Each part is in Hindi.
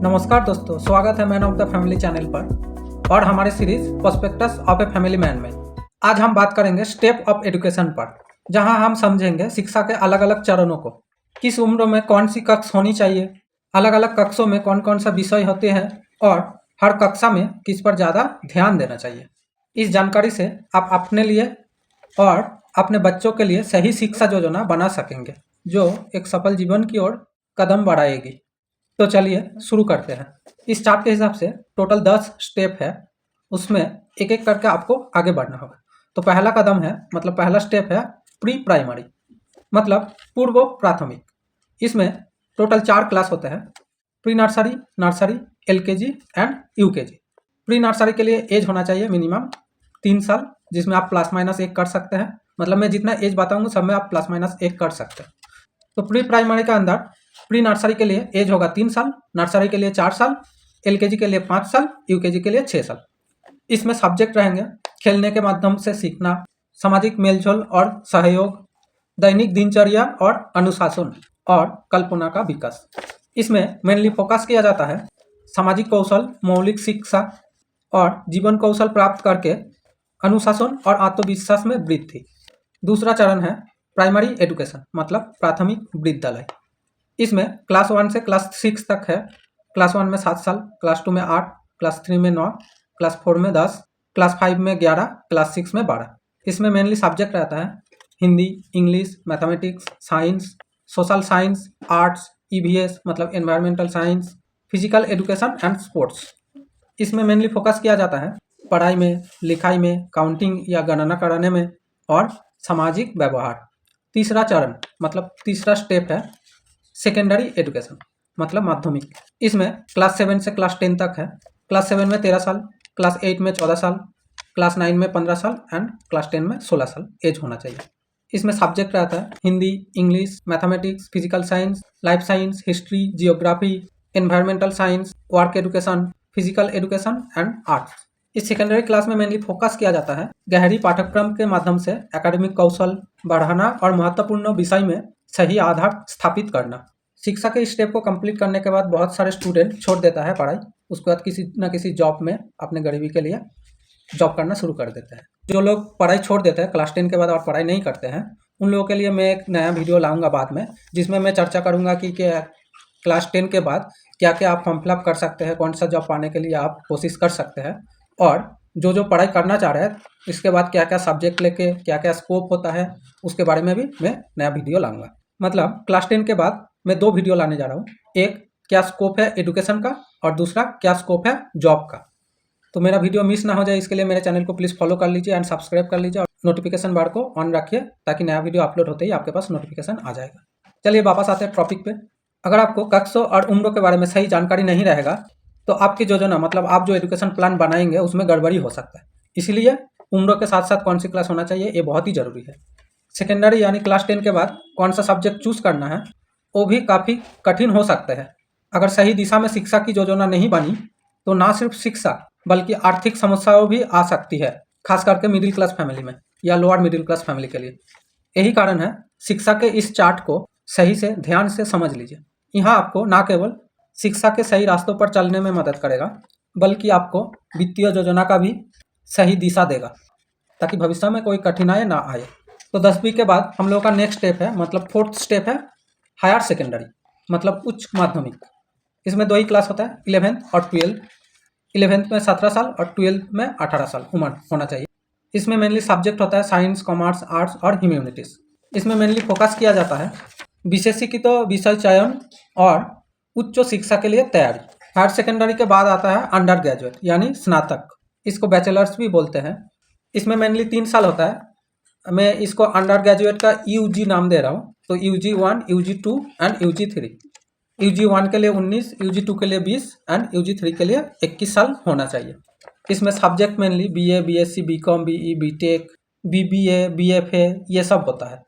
नमस्कार दोस्तों, स्वागत है man of the family channel पर और हमारे series prospectus of a family man में। आज हम बात करेंगे स्टेप ऑफ एजुकेशन पर, जहां हम समझेंगे शिक्षा के अलग अलग चरणों को, किस उम्र में कौन सी कक्षा होनी चाहिए, अलग अलग कक्षों में कौन कौन सा विषय होते हैं और हर कक्षा में किस पर ज़्यादा ध्यान देना चाहिए। इस जानकारी से आप अपने लिए और अपने बच्चों के लिए सही शिक्षा योजना बना सकेंगे, जो एक सफल जीवन की ओर कदम बढ़ाएगी। तो चलिए शुरू करते हैं। इस चार्ट के हिसाब से टोटल 10 स्टेप है, उसमें एक एक करके आपको आगे बढ़ना होगा। तो पहला कदम है, मतलब पहला स्टेप है प्री प्राइमरी, मतलब पूर्व प्राथमिक। इसमें टोटल 4 क्लास होते हैं: pre nursery, nursery, LKG and UKG. Pre nursery के लिए एज होना चाहिए मिनिमम 3 साल, जिसमें आप प्लस माइनस 1 कर सकते हैं। मतलब मैं जितना एज बताऊंगा सब में आप प्लस माइनस 1 कर सकते हैं। तो प्री प्राइमरी के अंदर प्री नर्सरी के लिए एज होगा 3 साल, नर्सरी के लिए 4 साल, एलकेजी के लिए 5 साल, यूकेजी के लिए 6 साल। इसमें सब्जेक्ट रहेंगे खेलने के माध्यम से सीखना, सामाजिक मेलजोल और सहयोग, दैनिक दिनचर्या और अनुशासन और कल्पना का विकास। इसमें मेनली फोकस किया जाता है सामाजिक कौशल, मौलिक शिक्षा और जीवन कौशल प्राप्त करके अनुशासन और आत्मविश्वास में वृद्धि। दूसरा चरण है प्राइमरी एजुकेशन, मतलब प्राथमिक विद्यालय। इसमें क्लास 1 से क्लास 6 तक है। क्लास 1 में 7 साल, क्लास 2 में 8, क्लास 3 में 9, क्लास 4 में 10, क्लास 5 में 11, क्लास 6 में 12। इसमें मेनली सब्जेक्ट रहता है Hindi, English, mathematics, science, social science, arts, EVS मतलब environmental science, physical education and sports. इसमें मेनली फोकस किया जाता है पढ़ाई में, लिखाई में, काउंटिंग या गणना कराने में और सामाजिक व्यवहार। तीसरा चरण मतलब तीसरा स्टेप है सेकेंडरी एजुकेशन, मतलब माध्यमिक। इसमें क्लास 7 से क्लास 10 तक है। क्लास 7 में 13 साल, क्लास 8 में 14 साल, क्लास 9 में 15 साल एंड क्लास 10 में 16 साल एज होना चाहिए। इसमें सब्जेक्ट रहता है Hindi, English, mathematics, physical science, life science, history, geography, environmental science, work education, physical education and arts. इस सेकेंडरी क्लास में मेनली फोकस किया जाता है गहरी पाठ्यक्रम के माध्यम से एकेडमिक कौशल बढ़ाना और महत्वपूर्ण विषय में सही आधार स्थापित करना। शिक्षा के स्टेप को कंप्लीट करने के बाद बहुत सारे स्टूडेंट छोड़ देता है पढ़ाई, उसके बाद किसी न किसी जॉब में अपने गरीबी के लिए जॉब करना शुरू कर देते हैं। जो लोग पढ़ाई छोड़ देते हैं क्लास 10 के बाद और पढ़ाई नहीं करते हैं, उन लोगों के लिए मैं एक नया वीडियो लाऊंगा बाद में, जिसमें मैं चर्चा करूंगा कि क्लास 10 के बाद क्या क्या आप फॉर्म फिलअप कर सकते हैं, कौन सा जॉब पाने के लिए आप कोशिश कर सकते हैं, और जो पढ़ाई करना चाह रहे हैं इसके बाद क्या क्या सब्जेक्ट लेके क्या क्या स्कोप होता है, उसके बारे में भी मैं नया वीडियो लाऊंगा। मतलब क्लास 10 के बाद मैं 2 वीडियो लाने जा रहा हूँ, एक क्या स्कोप है एजुकेशन का और दूसरा क्या स्कोप है जॉब का। तो मेरा वीडियो मिस ना हो जाए, इसके लिए मेरे चैनल को प्लीज़ फॉलो कर लीजिए एंड सब्सक्राइब कर लीजिए और नोटिफिकेशन बार को ऑन रखिए, ताकि नया वीडियो अपलोड होते ही आपके पास नोटिफिकेशन आ जाएगा। चलिए वापस आते हैं टॉपिक पे। अगर आपको कक्षों और उम्रों के बारे में सही जानकारी नहीं रहेगा तो आपकी योजना मतलब आप जो एजुकेशन प्लान बनाएंगे उसमें गड़बड़ी हो सकता है। इसलिए उम्रों के साथ साथ कौन सी क्लास होना चाहिए ये बहुत ही ज़रूरी है। सेकेंडरी यानी क्लास 10 के बाद कौन सा सब्जेक्ट चूज करना है वो भी काफ़ी कठिन हो सकते हैं। अगर सही दिशा में शिक्षा की योजना नहीं बनी तो ना सिर्फ शिक्षा बल्कि आर्थिक समस्याएं भी आ सकती है, खास करके मिडिल क्लास फैमिली में या लोअर मिडिल क्लास फैमिली के लिए। यही कारण है शिक्षा के इस चार्ट को सही से ध्यान से समझ लीजिए। यहाँ आपको ना केवल शिक्षा के सही रास्तों पर चलने में मदद करेगा, बल्कि आपको वित्तीय योजना का भी सही दिशा देगा, ताकि भविष्य में कोई कठिनाई ना आए। तो 10वीं के बाद हम लोगों का नेक्स्ट स्टेप है, मतलब 4th स्टेप है हायर सेकेंडरी, मतलब उच्च माध्यमिक। इसमें 2 ही क्लास होता है, 11th और 12th। 11th में 17 साल और 12th में 18 साल उम्र होना चाहिए। इसमें मेनली सब्जेक्ट होता है साइंस, कॉमर्स, आर्ट्स और ह्यूमैनिटीज़। इसमें मेनली फोकस किया जाता है विशेषीकृत विषय चयन और उच्च शिक्षा के लिए तैयारी। हायर सेकेंडरी के बाद आता है अंडर ग्रेजुएट यानी स्नातक, इसको बैचलर्स भी बोलते हैं। इसमें मेनली 3 साल होता है। मैं इसको अंडर ग्रेजुएट का यूजी नाम दे रहा हूँ। तो UG 1, UG 2 and UG 3। UG 1 के लिए 19, यूजी 2 के लिए 20 एंड यूजी 3 के लिए 21 साल होना चाहिए। इसमें subject mainly BA, BSc, BCom, BE, BTech, BBA, BFA ये सब होता है।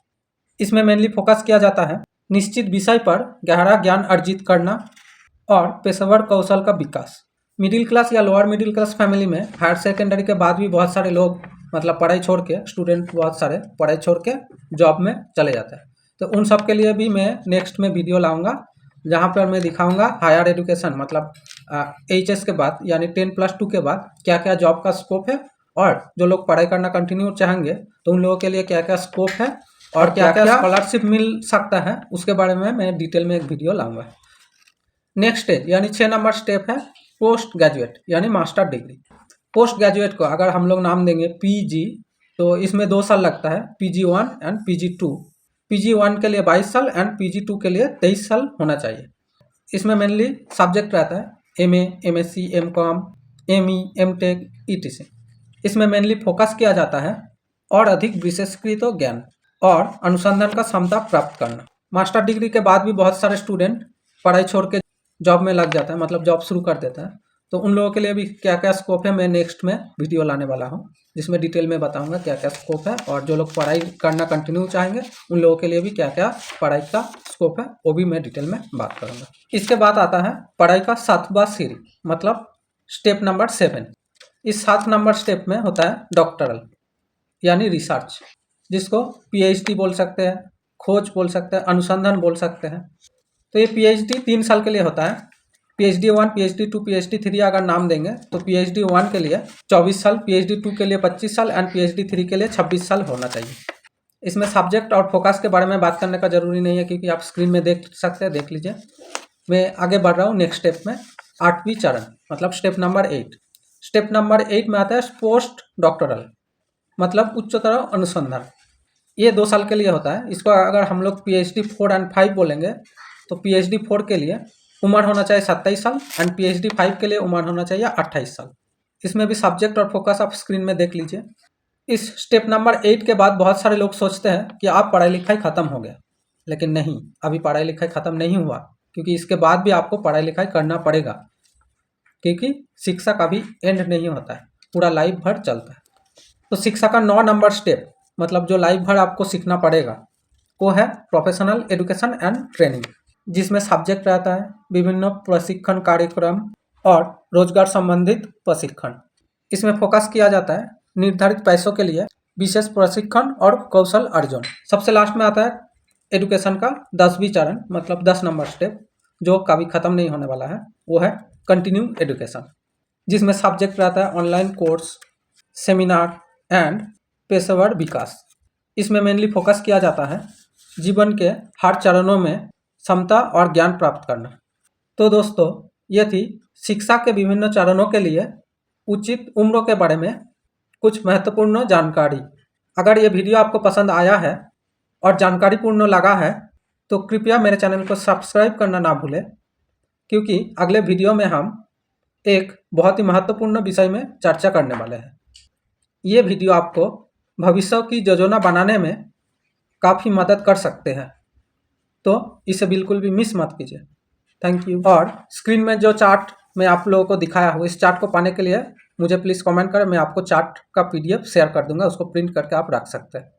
इसमें मेनली फोकस किया जाता है निश्चित विषय पर गहरा ज्ञान अर्जित करना और पेशेवर कौशल का विकास। मिडिल क्लास या लोअर मिडिल क्लास फैमिली में हायर सेकेंडरी के बाद भी बहुत सारे लोग मतलब पढ़ाई छोड़ के, स्टूडेंट बहुत सारे पढ़ाई छोड़ के जॉब में चले जाते हैं। तो उन सब के लिए भी मैं नेक्स्ट में वीडियो लाऊंगा जहाँ पर मैं दिखाऊंगा हायर एजुकेशन मतलब HS के बाद यानी 10+2 के बाद क्या क्या जॉब का स्कोप है, और जो लोग पढ़ाई करना कंटिन्यू चाहेंगे तो उन लोगों के लिए क्या क्या स्कोप है और क्या क्या स्कॉलरशिप मिल सकता है, उसके बारे में मैं डिटेल में एक वीडियो लाऊंगा। नेक्स्ट स्टेज यानी 6 नंबर स्टेप है पोस्ट ग्रेजुएट यानी मास्टर डिग्री। पोस्ट ग्रेजुएट को अगर हम लोग नाम देंगे PG, तो इसमें 2 साल लगता है, PG1 एंड PG2। PG1 के लिए 22 साल एंड PG2 के लिए 23 साल होना चाहिए। इसमें मेनली सब्जेक्ट रहता है MA, MSc, MCOM, ME, MTech etc। इसमें मेनली फोकस किया जाता है और अधिक विशेषकृत ज्ञान और अनुसंधान का क्षमता प्राप्त करना। मास्टर डिग्री के बाद भी बहुत सारे स्टूडेंट पढ़ाई छोड़ के जॉब में लग जाता है, मतलब जॉब शुरू कर देता है। तो उन लोगों के लिए भी क्या क्या स्कोप है मैं नेक्स्ट में वीडियो लाने वाला हूँ, जिसमें डिटेल में बताऊंगा क्या क्या स्कोप है, और जो लोग पढ़ाई करना कंटिन्यू चाहेंगे उन लोगों के लिए भी क्या क्या पढ़ाई का स्कोप है वो भी मैं डिटेल में बात करूंगा। इसके बाद आता है पढ़ाई का 7वां सीढ़ी मतलब स्टेप नंबर 7। इस 7 नंबर स्टेप में होता है डॉक्टरल यानी रिसर्च, जिसको PhD बोल सकते हैं, खोज बोल सकते हैं, अनुसंधान बोल सकते हैं। तो ये PhD 3 साल के लिए होता है। PhD1, PhD2, PhD3 अगर नाम देंगे तो PhD1 के लिए 24 साल, PhD2 के लिए 25 साल एंड PhD3 के लिए 26 साल होना चाहिए। इसमें सब्जेक्ट और फोकस के बारे में बात करने का जरूरी नहीं है, क्योंकि आप स्क्रीन में देख सकते हैं, देख लीजिए। मैं आगे बढ़ रहा हूँ नेक्स्ट स्टेप में, 8वीं चरण मतलब स्टेप नंबर 8। स्टेप नंबर 8 में आता है पोस्ट डॉक्टरल मतलब उच्चतर अनुसंधान। ये 2 साल के लिए होता है। इसको अगर हम लोग PhD4 एंड 5 बोलेंगे तो PhD4 के लिए उम्र होना चाहिए 27 साल एंड PhD5 के लिए उम्र होना चाहिए 28 साल। इसमें भी सब्जेक्ट और फोकस आप स्क्रीन में देख लीजिए। इस स्टेप नंबर 8 के बाद बहुत सारे लोग सोचते हैं कि आप पढ़ाई लिखाई ख़त्म हो गया, लेकिन नहीं, अभी पढ़ाई लिखाई ख़त्म नहीं हुआ, क्योंकि इसके बाद भी आपको पढ़ाई लिखाई करना पड़ेगा, क्योंकि शिक्षा का भी एंड नहीं होता है, पूरा लाइफ भर चलता है। तो शिक्षा का 9 नंबर स्टेप मतलब जो लाइफ भर आपको सीखना पड़ेगा वो है प्रोफेशनल एजुकेशन एंड ट्रेनिंग, जिसमें सब्जेक्ट रहता है विभिन्न प्रशिक्षण कार्यक्रम और रोजगार संबंधित प्रशिक्षण। इसमें फोकस किया जाता है निर्धारित पैसों के लिए विशेष प्रशिक्षण और कौशल अर्जन। सबसे लास्ट में आता है एजुकेशन का 10वीं चरण मतलब 10 नंबर स्टेप, जो कभी ख़त्म नहीं होने वाला है, वो है कंटिन्यू एजुकेशन, जिसमें सब्जेक्ट रहता है ऑनलाइन कोर्स, सेमिनार एंड पेशेवर विकास। इसमें मेनली फोकस किया जाता है जीवन के हर चरणों में क्षमता और ज्ञान प्राप्त करना। तो दोस्तों, ये थी शिक्षा के विभिन्न चरणों के लिए उचित उम्र के बारे में कुछ महत्वपूर्ण जानकारी। अगर ये वीडियो आपको पसंद आया है और जानकारीपूर्ण लगा है तो कृपया मेरे चैनल को सब्सक्राइब करना ना भूलें, क्योंकि अगले वीडियो में हम एक बहुत ही महत्वपूर्ण विषय में चर्चा करने वाले हैं। ये वीडियो आपको भविष्य की योजना बनाने में काफ़ी मदद कर सकते हैं, तो इसे बिल्कुल भी मिस मत कीजिए। Thank you. और स्क्रीन में जो चार्ट मैं आप लोगों को दिखाया हूँ, इस चार्ट को पाने के लिए मुझे प्लीज़ कमेंट करें, मैं आपको चार्ट का PDF शेयर कर दूंगा, उसको प्रिंट करके आप रख सकते हैं।